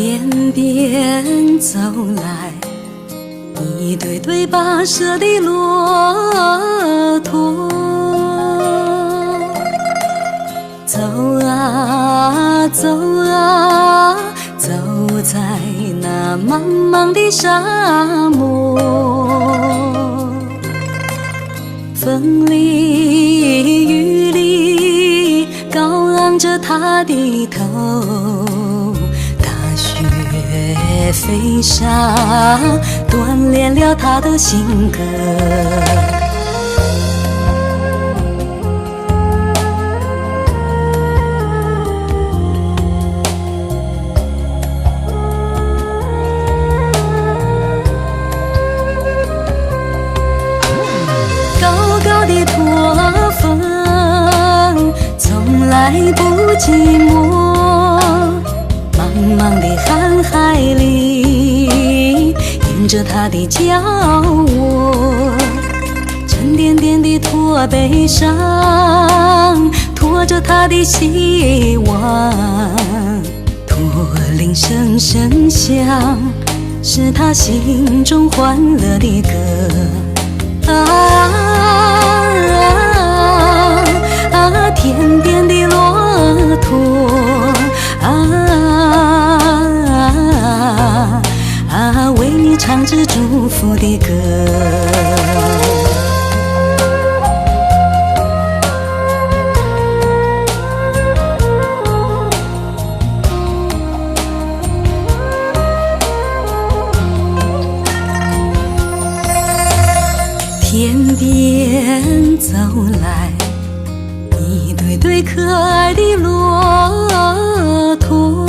天边走来一对对跋涉的骆驼，走啊走啊，走在那茫茫的沙漠，风里雨里高昂着他的头，飞沙锻炼了他的性格。高高的驼峰从来不寂寞，茫茫的瀚海里，迎着他的脚窝，沉甸甸的驼背上，驮着他的希望，驼铃声声响，是他心中欢乐的歌。天边的骆驼为你唱支祝福的歌。天边走来一对对可爱的骆驼，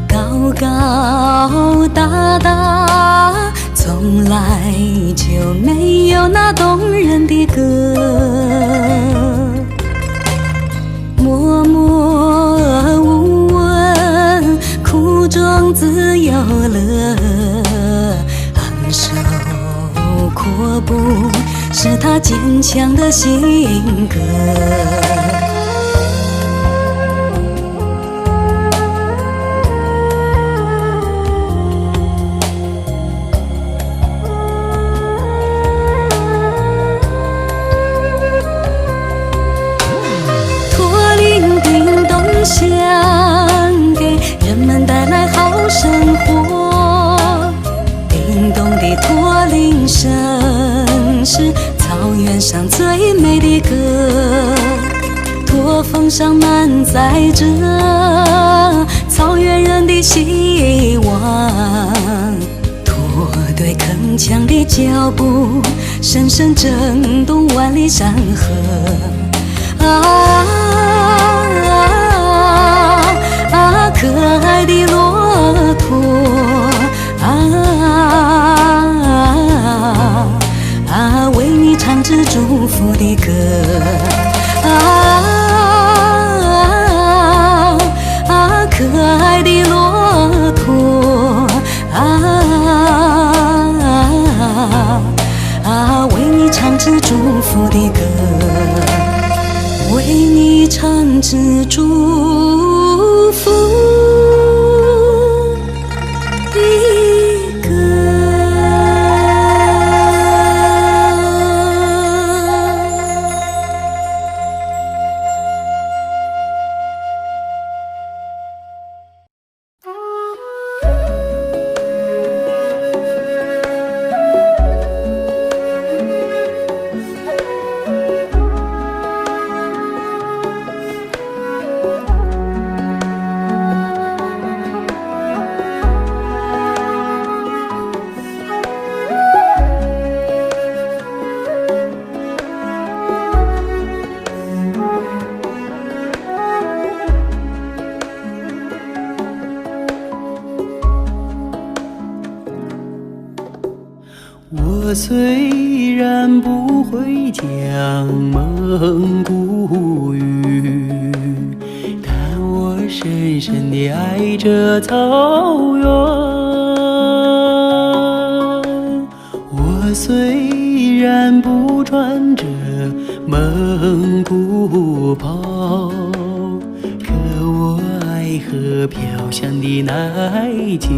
高高大大，从来就没有那动人的歌。默默无闻，苦中自有乐，昂首阔步是他坚强的性格。驼铃叮咚响，给人们带来好生活。叮咚的驼铃声是草原上最美的歌，驼峰上满载着草原人的希望，驼队铿锵的脚步声声震动万里山河。可爱的骆驼为你唱支祝福的歌。可爱的骆驼为你唱支祝福的歌，为你唱支祝福的歌。我虽然不会讲蒙古语，但我深深地爱着草原。我虽然不穿着蒙古袍，可我爱飘香的奶酒。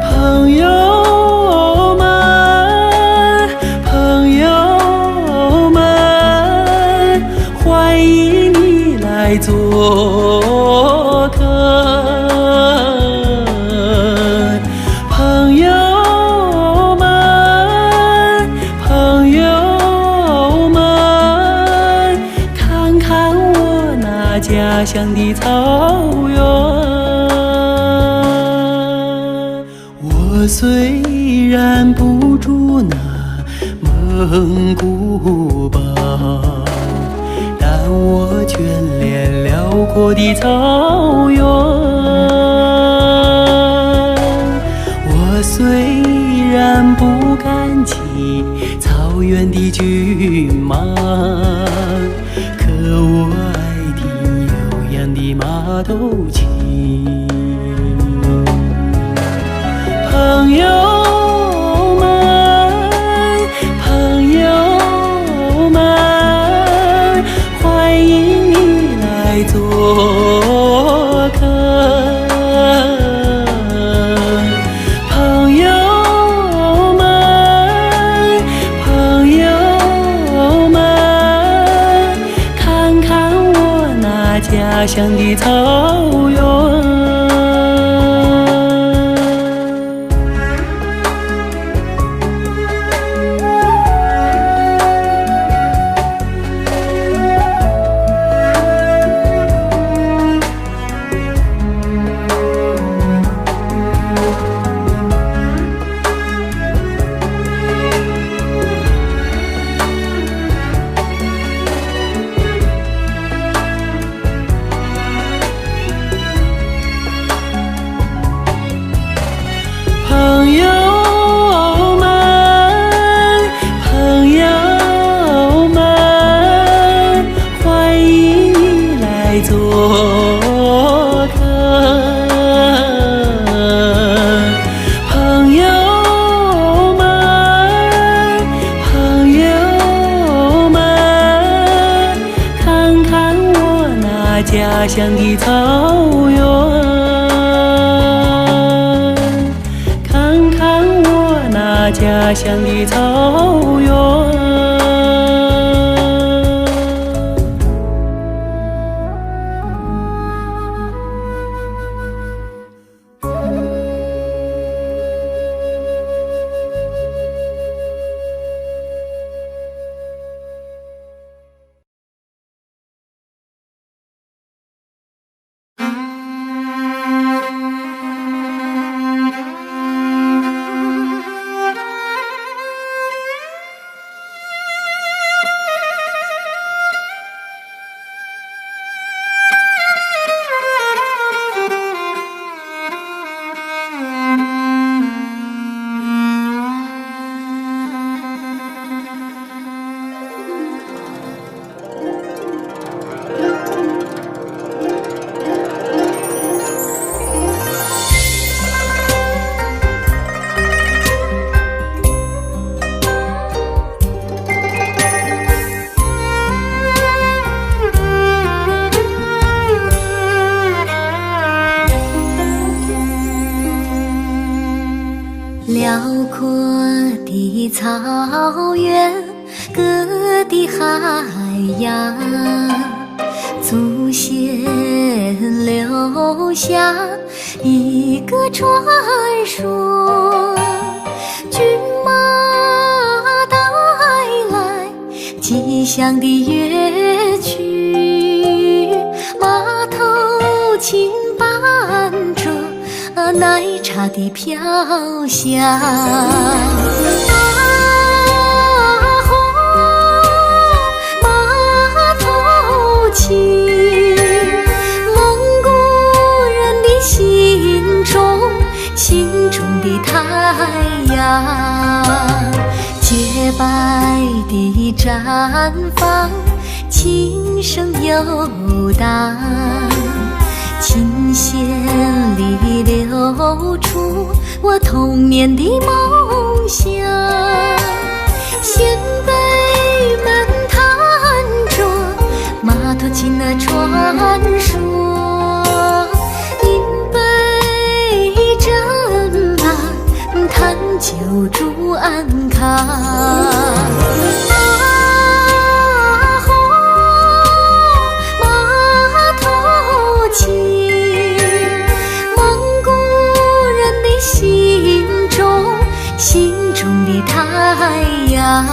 朋友们，朋友们，欢迎你来做客。朋友们，朋友们，看看我那家乡的草原。我虽然不住那蒙古包，但我眷恋辽阔的草原。我虽然不敢骑草原的骏马，可我爱听悠扬的马头琴。朋友们，朋友们，欢迎你来做客。朋友们，朋友们，看看我那家乡的草原。朋友们，朋友们，欢迎你来做客。朋友们，朋友们，看看我那家乡的草原。家乡的草原。辽阔的草原，各地海洋，祖先留下一个传说，骏马带来吉祥的乐曲，马头琴伴着奶茶的飘香。啊吼，马头琴，蒙古人的心中的太阳，洁白的绽放，琴声游荡，琴弦里流出我童年的梦想。先辈们弹着马头琴情的传说，饮杯斟满，谈酒祝安康。心中的太阳，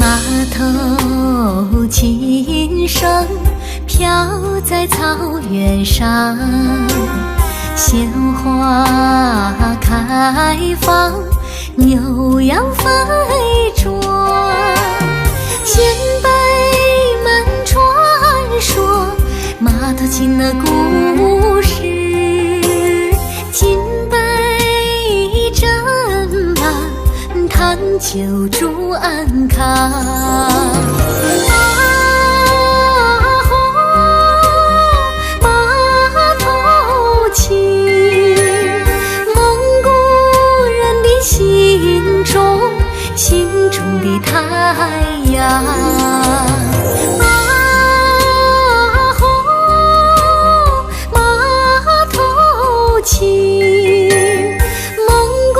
码头琴声飘在草原上，鲜花开放，牛羊飞转，千百门传说，码头琴的故事，金杯斟满，谈酒祝安康。心中的太阳，码头琴，蒙古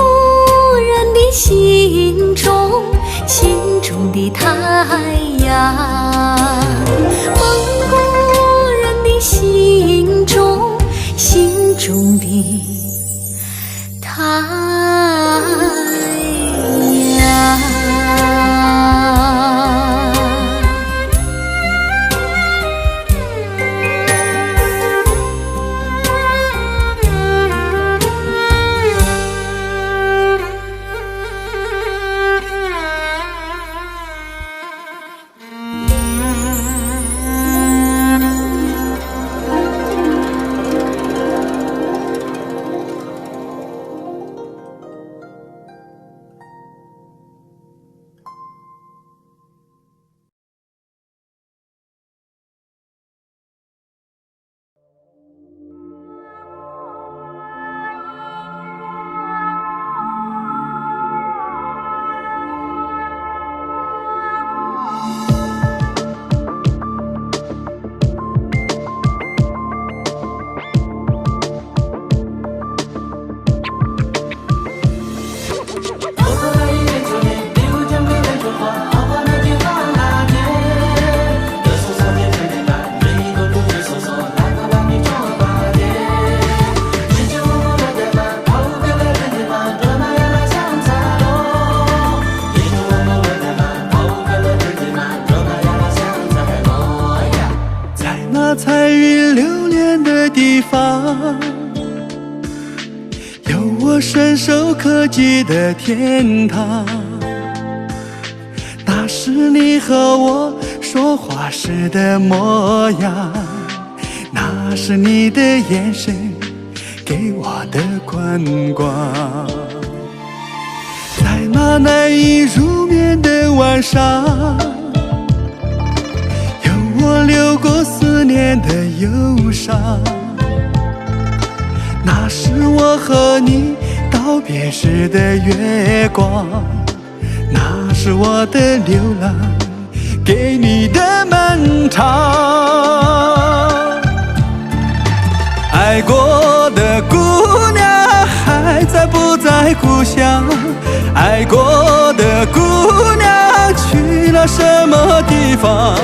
人的心中的太阳，蒙古人的心中的太阳。彩云流连的地方，有我伸手可及的天堂。那是你和我说话时的模样，那是你的眼神给我的关光。在那难以入眠的晚上，我流过思念的忧伤，那是我和你道别时的月光，那是我的流浪给你的漫长。爱过的姑娘还在不在故乡？爱过的姑娘去了什么地方？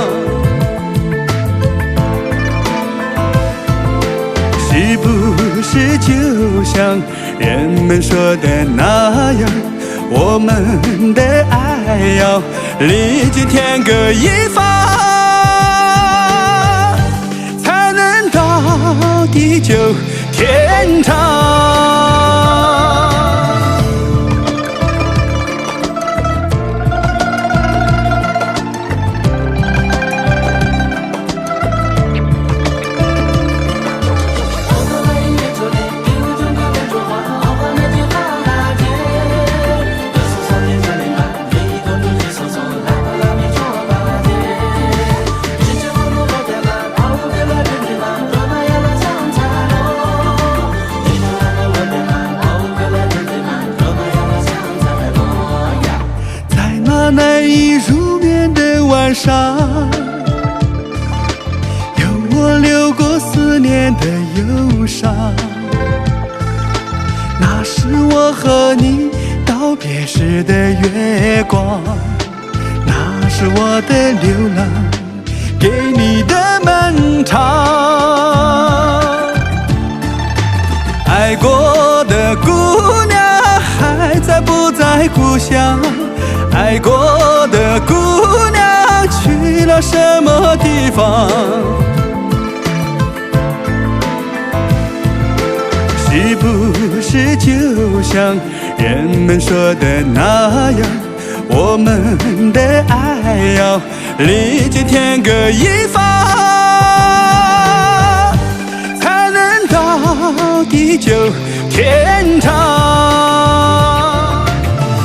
是不是就像人们说的那样，我们的爱要历经天各一方，才能到地久天长？上，有我流过思念的忧伤。那是我和你道别时的月光，那是我的流浪，给你的漫长。爱过的姑娘还在不在故乡？爱过的姑娘去了什么地方？是不是就像人们说的那样，我们的爱要历经天各一方，才能到地久天长？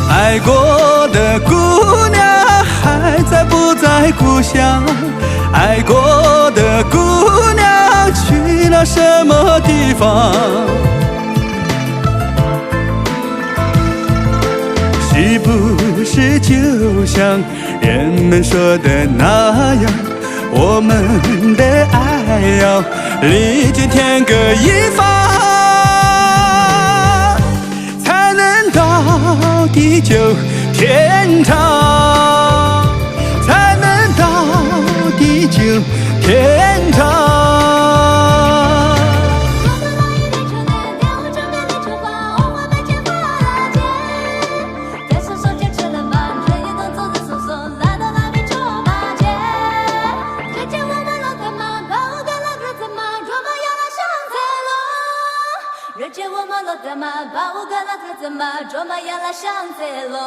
爱过的姑娘还在不在故乡？爱过的姑娘去了什么地方？是不是就像人们说的那样，我们的爱要历经天各一方，才能到地久天长，才能到地久天长。日见我们落得嘛，把我个那个怎么捉嘛呀啦上在咯。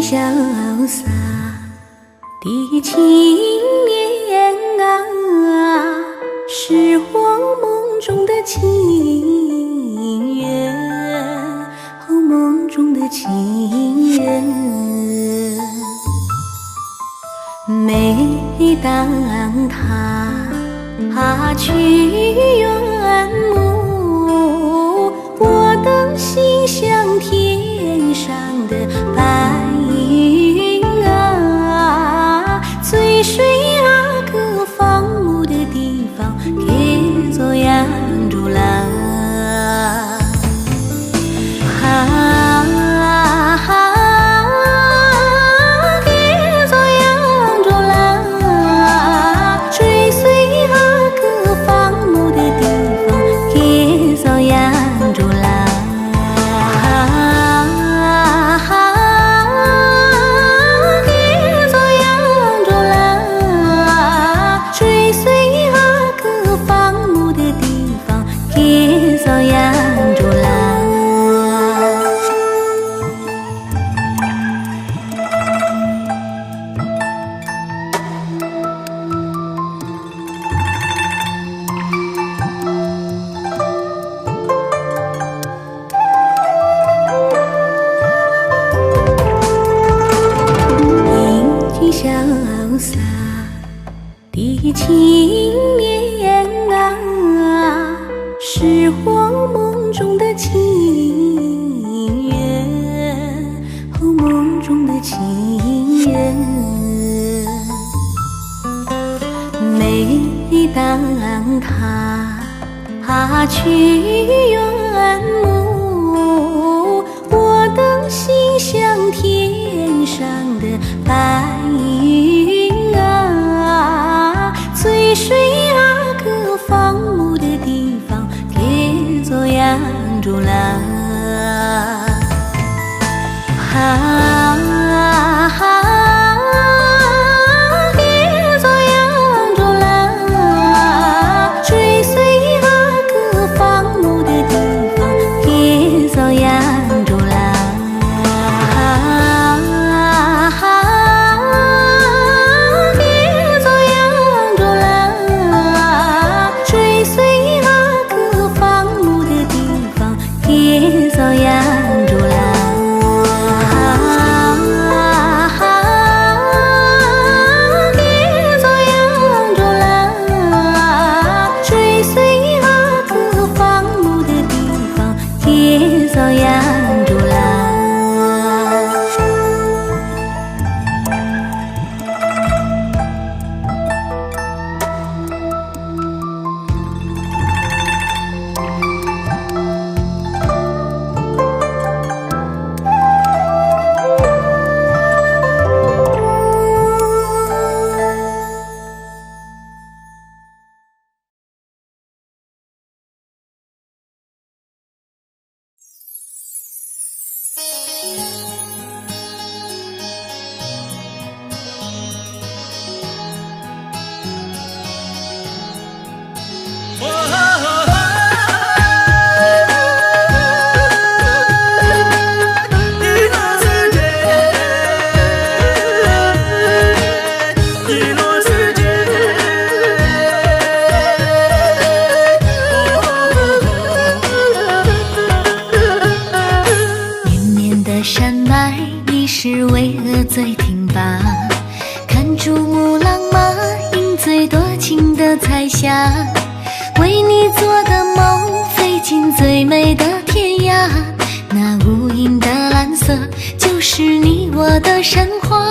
潇洒的青年啊，是我梦中的情人，哦，梦中的情人。每当他去远目，我的心像天上的白云啊，追随个放牧的地方，给做养猪郎。潇洒的青年啊，是我梦中的情人，哦，梦中的情人。每当他去远目，我的心像天上的白云啊，追随个放牧的地方，给做养猪郎。吧。看珠穆朗玛饮醉多情的彩霞，为你做的梦飞进最美的天涯。那无垠的蓝色就是你我的神话。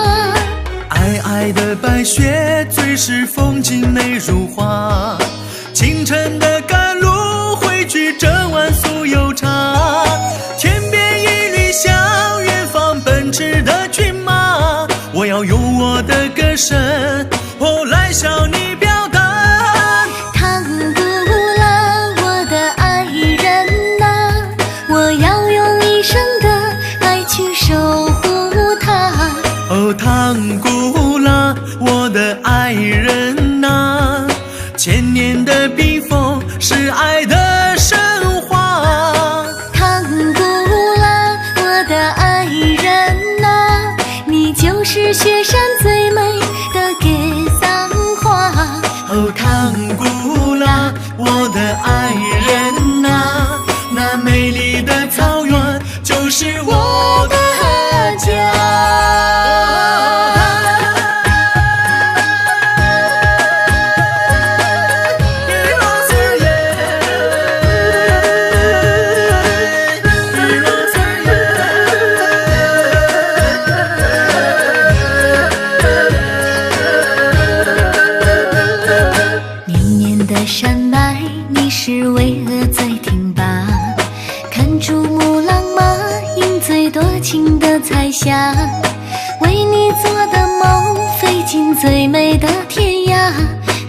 皑皑的白雪，最是风景美如画。清晨的甘露汇聚这晚酥油茶。天边一缕香，远方奔驰的骏马。我要用我的歌声，来向你表达。唐古拉，我的爱人呐，我要用一生的爱去守护它。哦，唐古拉，我的爱人呐，千年的冰封是爱的神话。唐古拉，我的爱人呐，你就是雪山最美的格桑花。哦，唐古拉，我的爱人呐，那美丽的草原就是我的家。山脉，你是巍峨最挺拔。看珠穆朗玛饮醉多情的彩霞，为你做的梦飞进最美的天涯。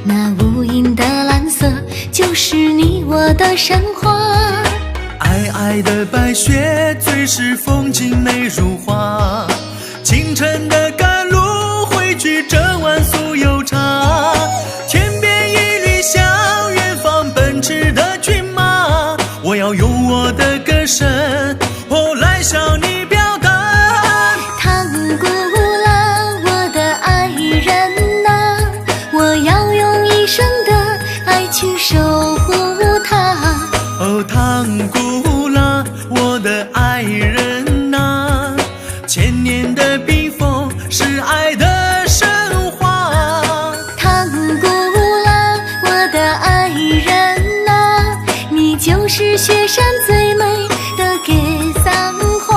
那无垠的蓝色就是你我的神话。皑皑的白雪，最是风景美如画。清晨的甘露汇聚这晚酥油茶。天边一缕香，远方奔驰的骏马。我要用我的歌声，来向你表达。唐古拉，我的爱人呐，我要用一生的爱去守护它。哦，唐古拉，我的爱人呐，千年的冰封是爱的神话。唐古拉，我的爱人呐，你就是雪山最美的格桑花。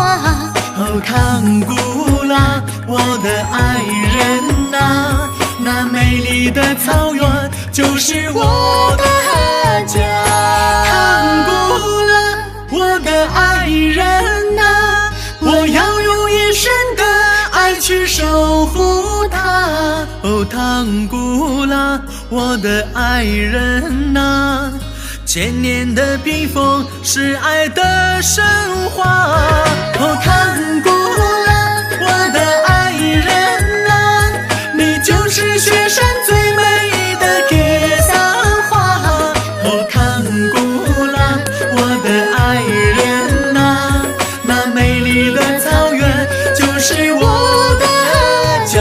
哦，唐古拉，我的爱人呐，那美丽的草原就是我的家。唐古拉，我的爱人呐，我要用一生的爱去守护它。哦，唐古拉，我的爱人呐，千年的冰封是爱的神话。哦，唐古拉，我的爱人呐，你就是雪山最美的格桑花。哦，唐古拉，我的爱人呐，那美丽的草原就是我的家。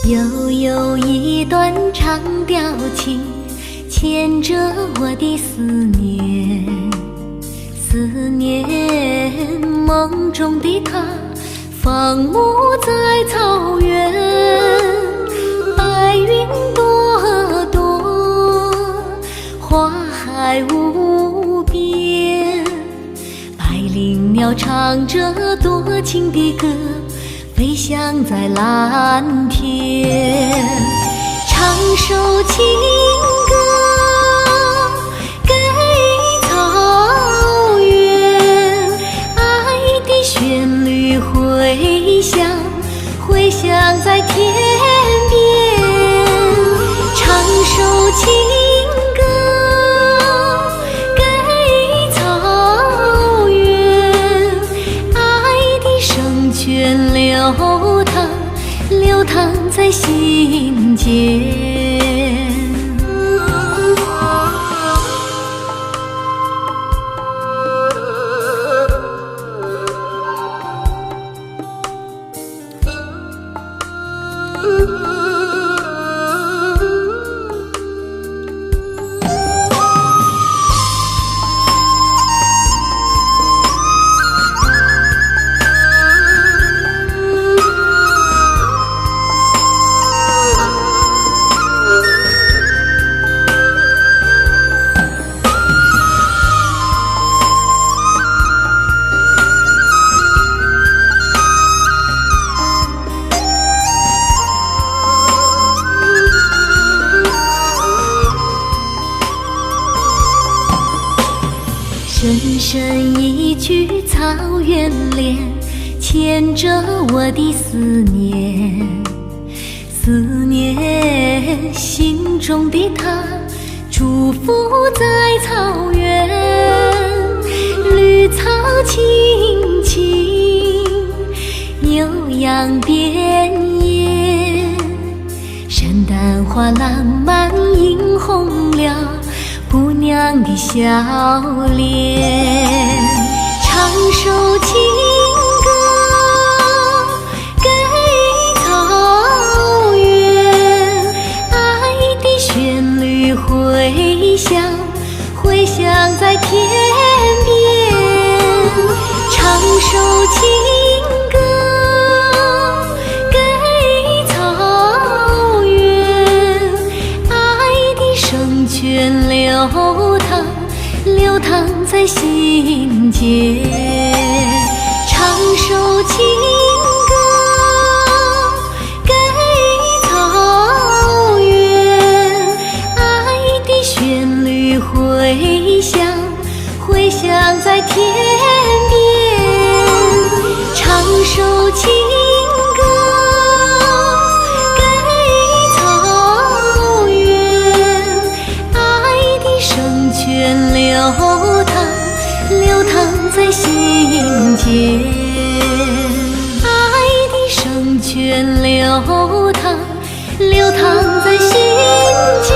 悠悠一段长调情，牵着我的思念。思念梦中的他，放牧在草原。白云朵朵，花海无边。百灵鸟唱着多情的歌，飞翔在蓝天，唱首情歌给草原，爱的旋律回响，回响在天边，唱首在心间。深深一句草原恋，牵着我的思念，思念心中的他，祝福在草原。绿草青青，悠扬遍野，山丹花烂漫映红了姑娘的笑脸，唱首情歌给草原，爱的旋律回响，回响在天边。唱首情歌给草原，爱的圣泉流淌在心间。唱首情歌给草原，爱的旋律回响，回响在天边。唱首情歌给草原，爱的圣泉流淌在心间，爱的圣泉流淌在心间。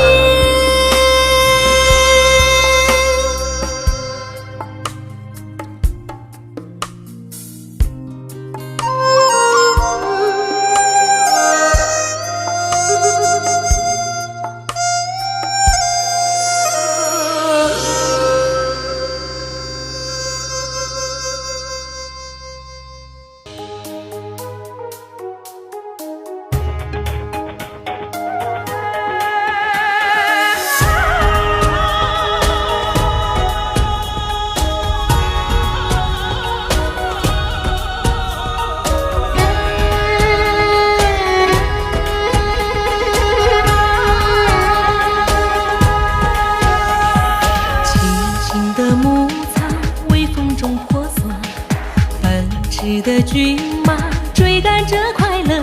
的骏马追赶着快乐，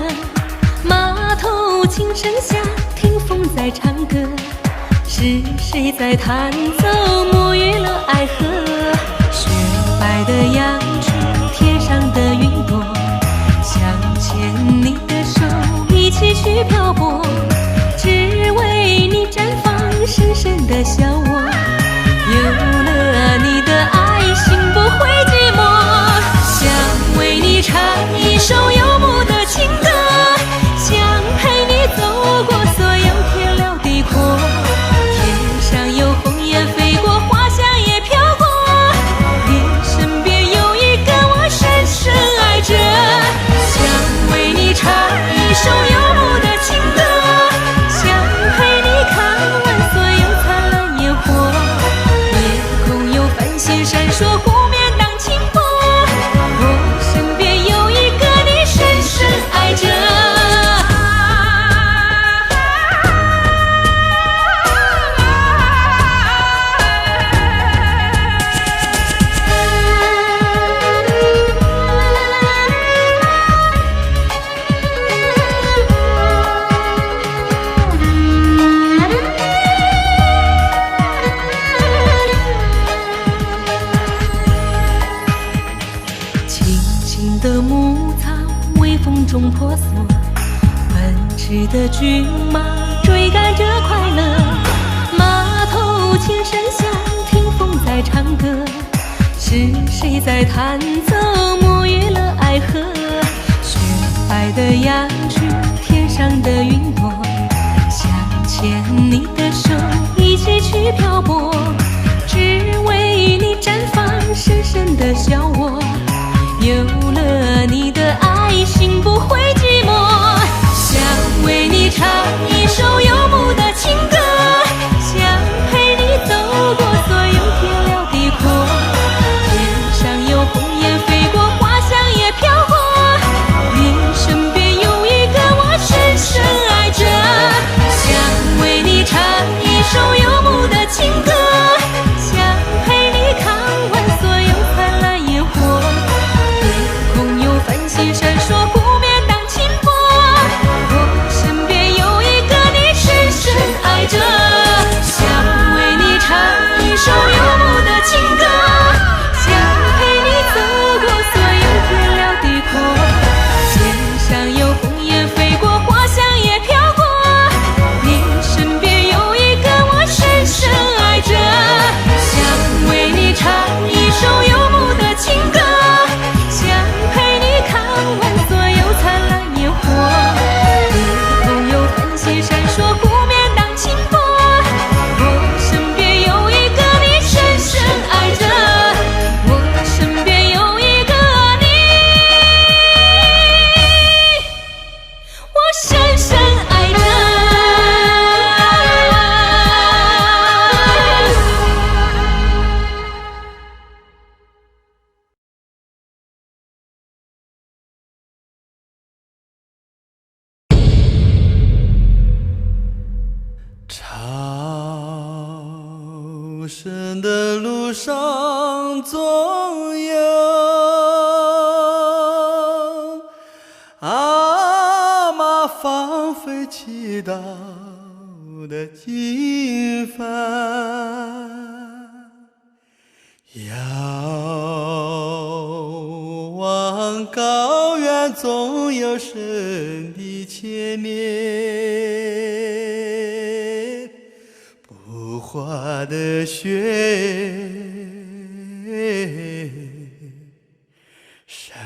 马头琴声下，听风在唱歌，是谁在弹奏沐浴了爱河？雪白的杨树，天上的云朵，想牵你的手，一起去漂泊，只为你绽放深深的笑窝。有了你的爱，心不会寂寞。想为你唱一首游牧的情歌，想陪你走过所有天辽地阔。天上有鸿雁飞过，花香也飘过，你身边有一个我深深爱着。想为你唱一首游牧的情歌，想陪你看完所有灿烂烟火。的骏马追赶着快乐，马头琴声响，听风在唱歌。是谁在弹奏，沐浴了爱河？雪白的杨絮，天上的云朵，想牵你的手，一起去漂泊，只为你绽放深深的笑窝。有了你的爱，心不会寂寞。想为你唱一首游牧的情歌，想陪你走过所有天辽地阔。天上有鸿雁飞过，花香也飘过，你身边有一个我深深爱着。想为你唱一首游牧的情歌，想陪你看完所有灿烂烟火。夜空有繁星闪烁，不免当轻波。我身边有一个你深深爱着。想为你唱一首游牧的情歌，想陪你走过所有天辽地阔。天上有鸿雁飞过，花香也飘过，你身边有一个我深深爱着。想为你唱一首游牧的情歌，想陪你看完所有灿烂烟火。夜空有繁星闪烁，不免当轻波。我身边有一个你深深爱着，我身边有一个你，我深深爱着。朝圣的路上总有阿妈放飞祈祷的经幡，遥望高原总有神的牵念，不化的雪山。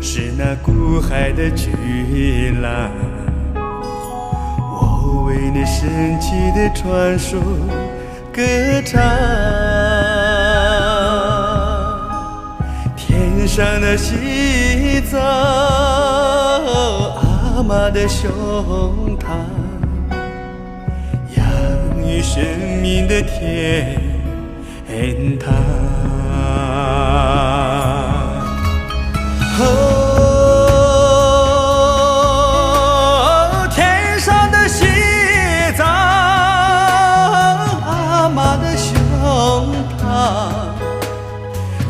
是那古海的巨浪，我为那神奇的传说歌唱。天上的西藏，阿妈的胸膛，养育生命的天堂。天上的西藏，阿妈的胸膛，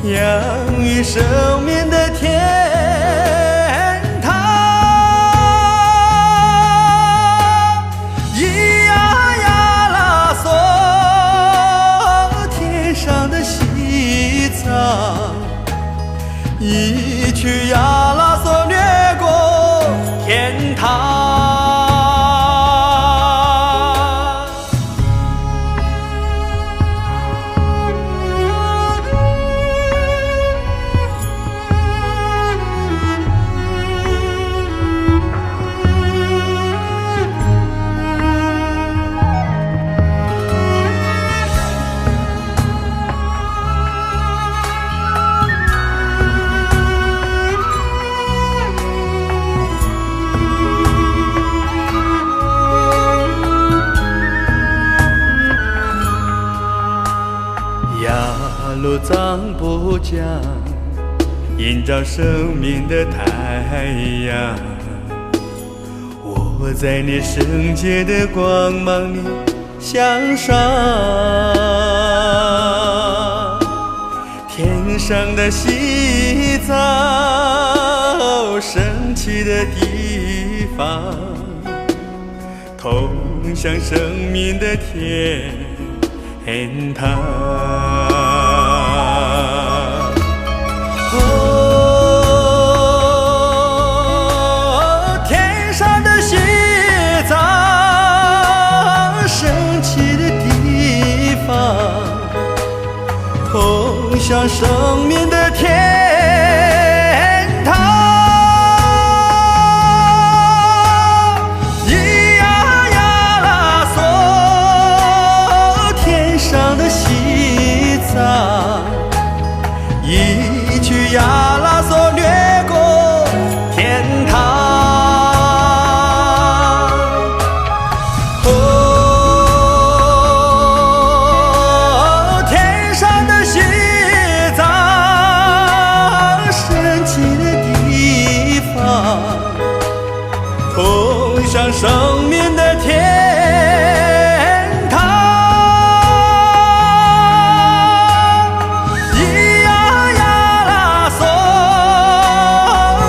养育生命的天堂。咿呀呀啦嗦，天上的西藏，一曲呀啦嗦掠过天堂。路藏布江，映照生命的太阳。我在你圣洁的光芒里向上，天上的西藏，神奇的地方，通向生命的天堂。哦，天上的西藏，神奇的地方，通向生命的天堂。咿呀呀啦嗦，天上的西藏，一曲呀啦嗦掠过天堂。哦，天上的西藏，神奇的地方，通向生命的天堂。咿呀呀啦嗦，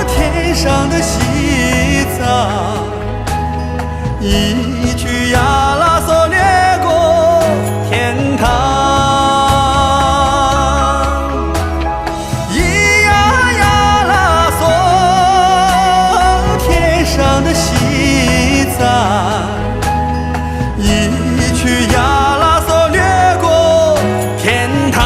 天上的西藏，一曲呀啦嗦掠过天堂。咿呀呀啦嗦，天上的西藏，一曲呀啦嗦掠过天堂。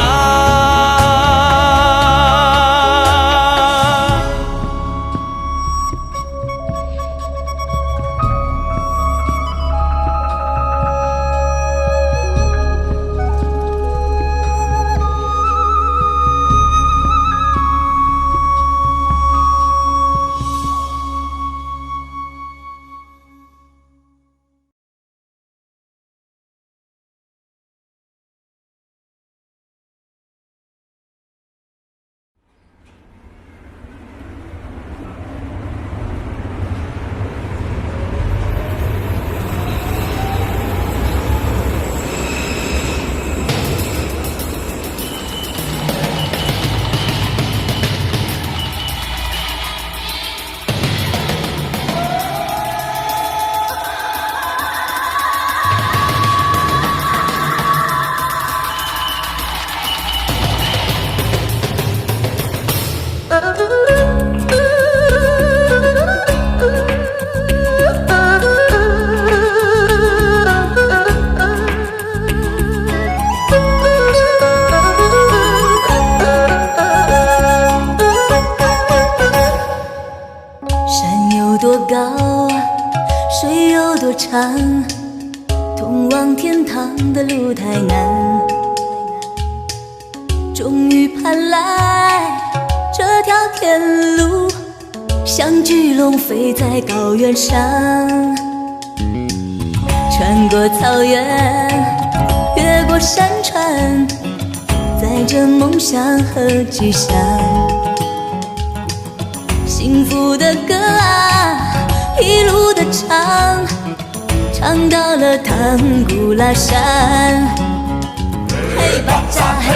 山有多高啊，水有多长，通往天堂的路太难。终于盼来这条天路，像巨龙飞在高原上，穿过草原，越过山川，载着梦想和吉祥。幸福的歌啊，一路的唱，唱到了唐古拉山。嘿巴扎嘿，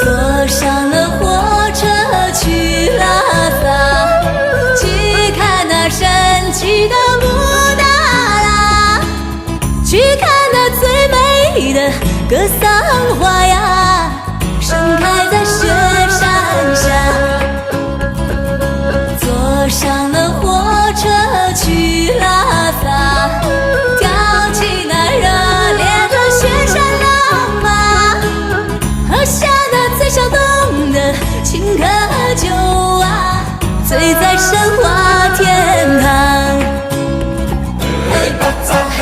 坐上了火车去拉萨，去看那神奇的布达拉，去看那最美的格桑花呀，盛开在雪山下。坐上了火车去拉萨，跳起那热烈的雪山浪吧，喝下那最小洞的青稞酒啊，醉在神话天堂。嘿巴扎嘿，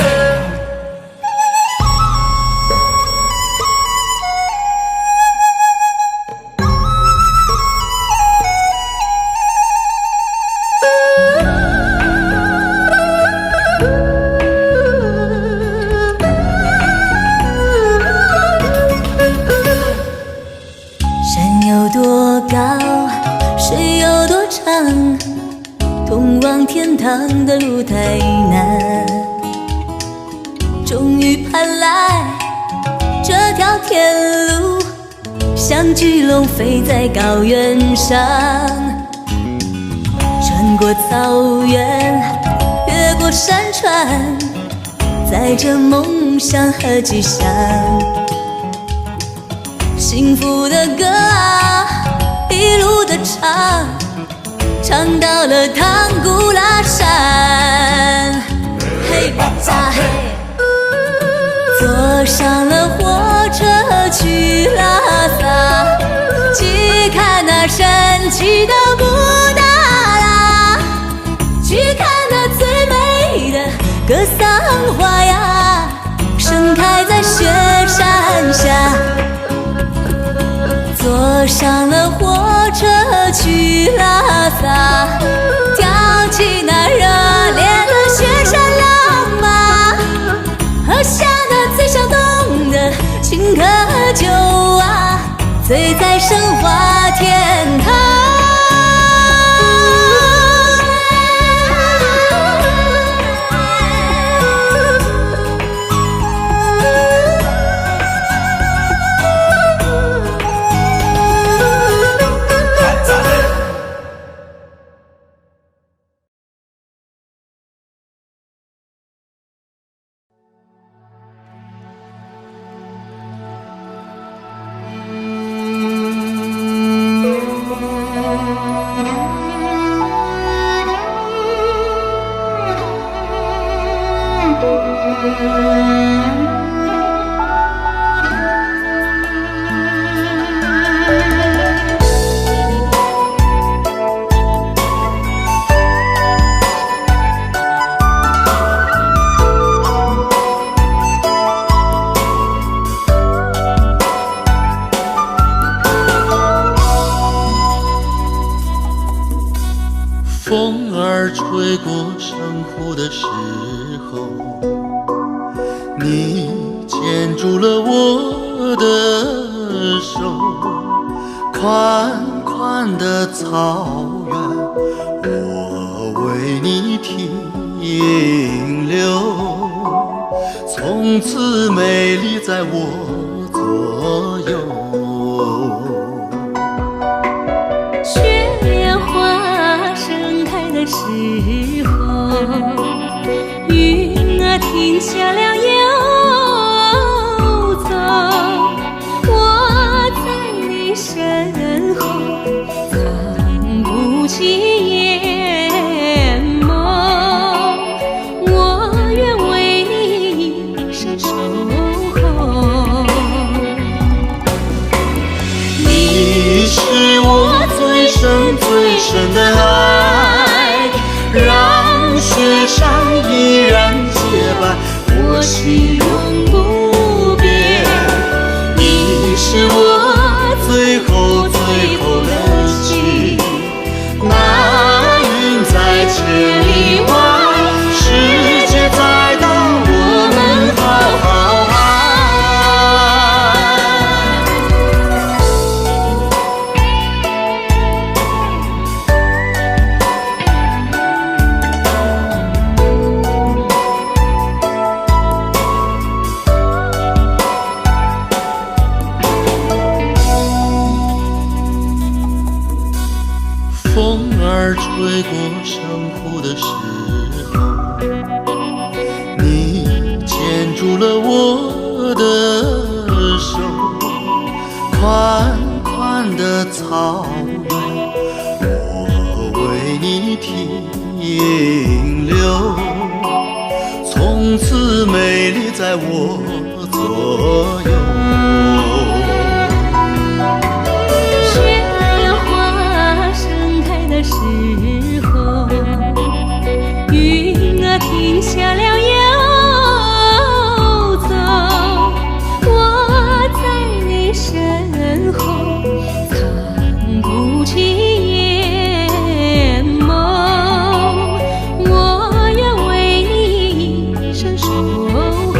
高，水有多长？通往天堂的路太难。终于盼来这条天路，像巨龙飞在高原上，穿过草原，越过山川，载着梦想和吉祥。幸福的歌啊，一路的唱，唱到了唐古拉山。嘿巴扎嘿，坐上了火车去拉萨，去看那神奇的布达拉，去看那最美的格桑花呀，盛开在雪山下。坐上了火车去拉萨，跳起那热烈的雪山浪吧，喝下那最响动的青稞酒啊，醉在神话天堂。风儿吹过山谷的时候，你牵住了我的手，宽宽的草原，我为你停留，从此美丽在我左右。的时候，云儿停下了游走，我在你身后，藏不起眼眸，我愿为你伸守候。你是我最深最深的爱，让雪山依然洁白，我心永不变。你是我最后的情，那云在千里外，世界在等我们好好爱。风儿吹过山谷的时候，你牵住了我的手，宽宽的草原，我为你停留，从此美丽在我左右。的时候，云儿停下了游走，我在你身后，藏不起眼眸，我愿为你伸守候。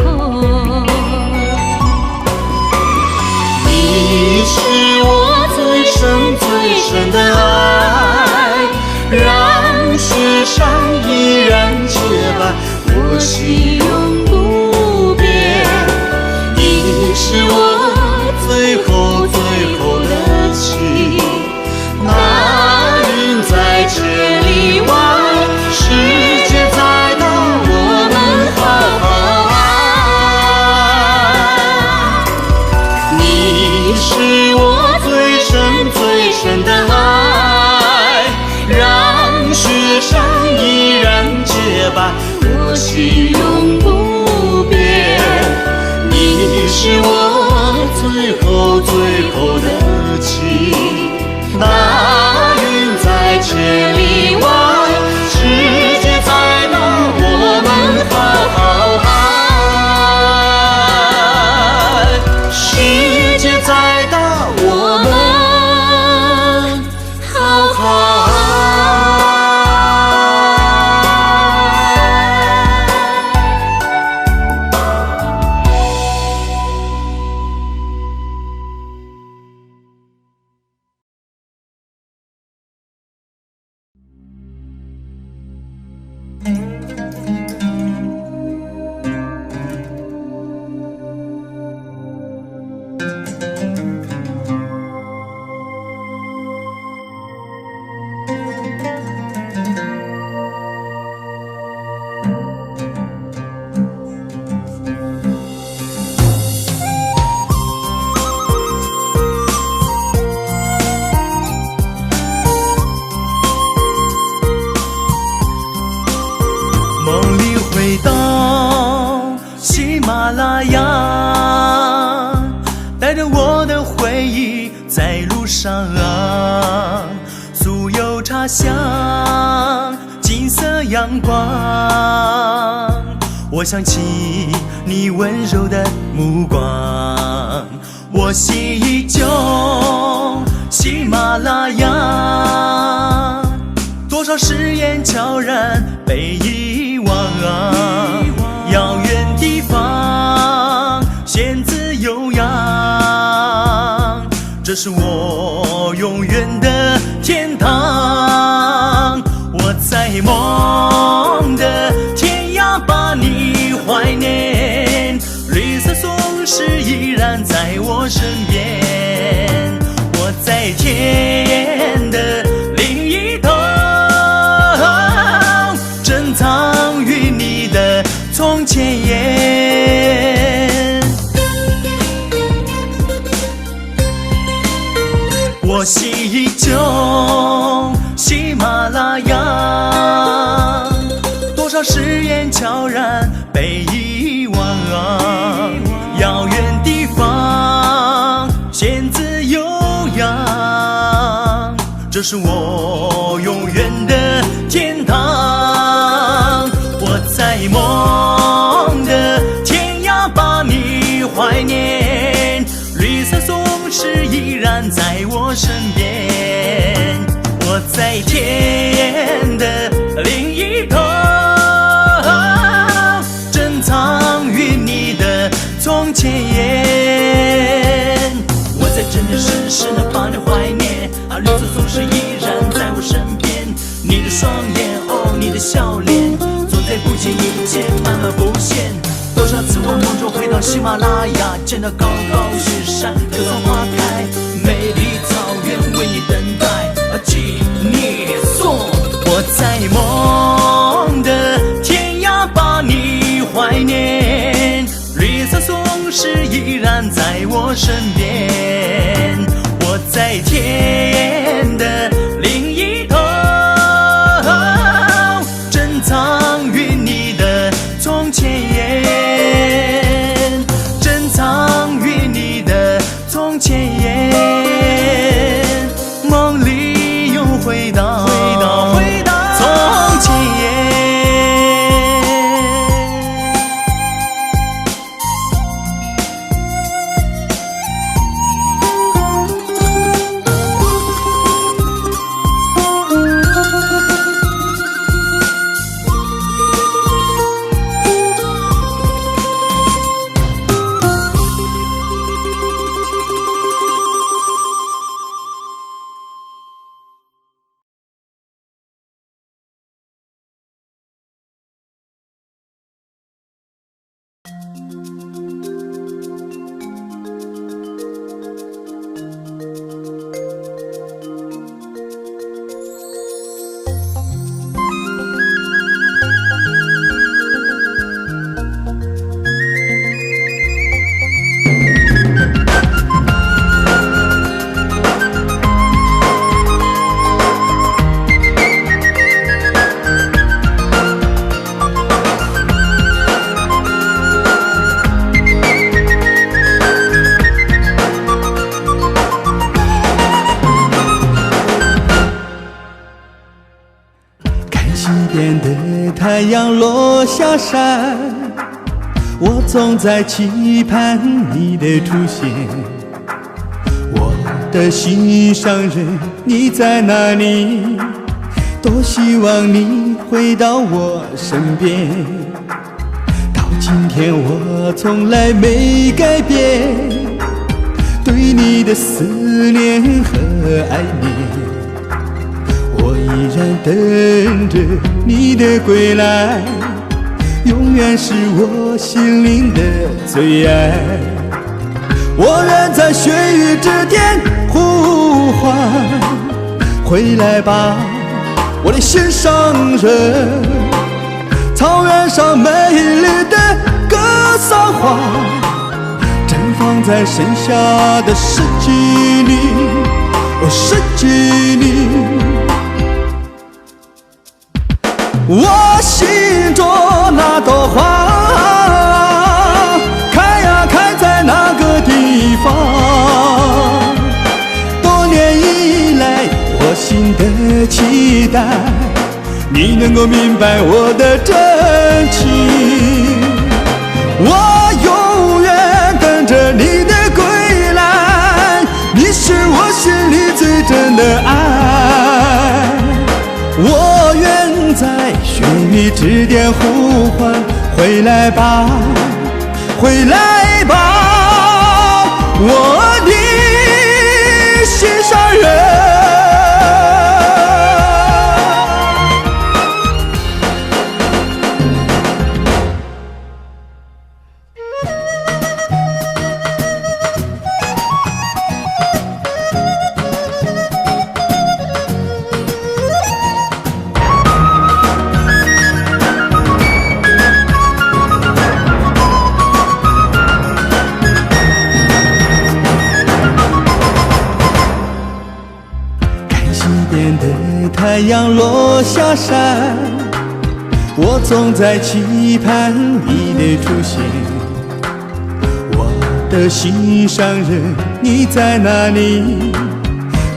梦里回到喜马拉雅，带着我的回忆在路上啊，酥油茶香，金色阳光，我想起你温柔的目光，我心依旧喜马拉雅，多少誓言悄然被遗忘啊，遥远地方仙子悠扬，这是我永远的天堂。我在梦的天涯把你怀念，绿色松石依然在我身边，我在天的另一头珍藏于你的从前言，我心依旧喜马拉雅，多少誓言悄然被遗忘啊，遥远地方仙子悠扬，这是我永远的天堂。我在梦的天涯把你怀念，绿色松石依然在我身边，我在天的另一头珍藏于你的从前言，我在真真实实的把你怀念，绿色松石依然在我身边，你的双眼，哦，你的笑脸，总在不经意间慢慢浮现。多少次我梦中回到喜马拉雅，见到高高雪山，可松花开，美丽草原为你等待，请你送。我在梦的天涯把你怀念，绿色松石依然在我身边，我在天的另一头珍藏于你的从前言，珍藏于你的从前言，梦里又回到从前言。西边的太阳落下山，我总在期盼你的出现。我的心上人，你在哪里？多希望你回到我身边。到今天我从来没改变对你的思念和爱恋。我依然等着你的归来，永远是我心灵的最爱。我愿在雪域之巅呼唤，回来吧，我的心上人。草原上美丽的格桑花，绽放在盛夏的四季里，四季里。我心中那朵花，开呀开在那个地方。多年以来，我心的期待，你能够明白我的真情。我永远等着你的归来，你是我心里最真的爱。我愿在雪域之巅呼唤，回来吧，回来吧，我的心上人。太阳落下山，我总在期盼你的出现。我的心上人，你在哪里？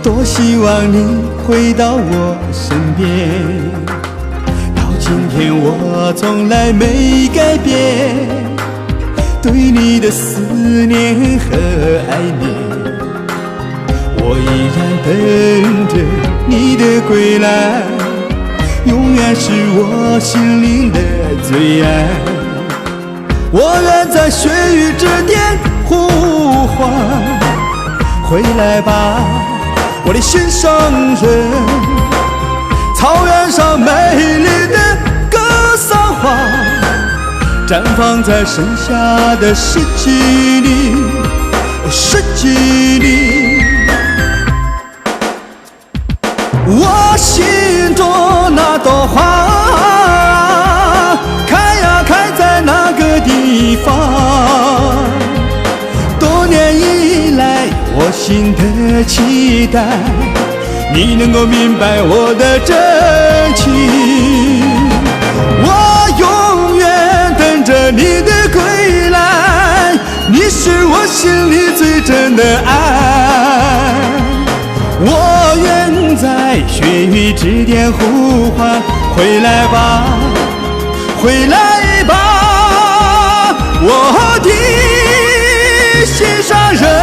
多希望你回到我身边。到今天我从来没改变对你的思念和爱恋。我依然等着你的归来，永远是我心灵的最爱。我愿在雪域之巅呼唤，回来吧，我的心上人。草原上美丽的格桑花，绽放在盛夏的四季里，四季里。我心中那朵花，开呀开在那个地方。多年以来，我心的期待，你能够明白我的真情。我永远等着你的归来，你是我心里最真的爱。我愿在雪域之巅呼唤，回来吧，回来吧，我的心上人。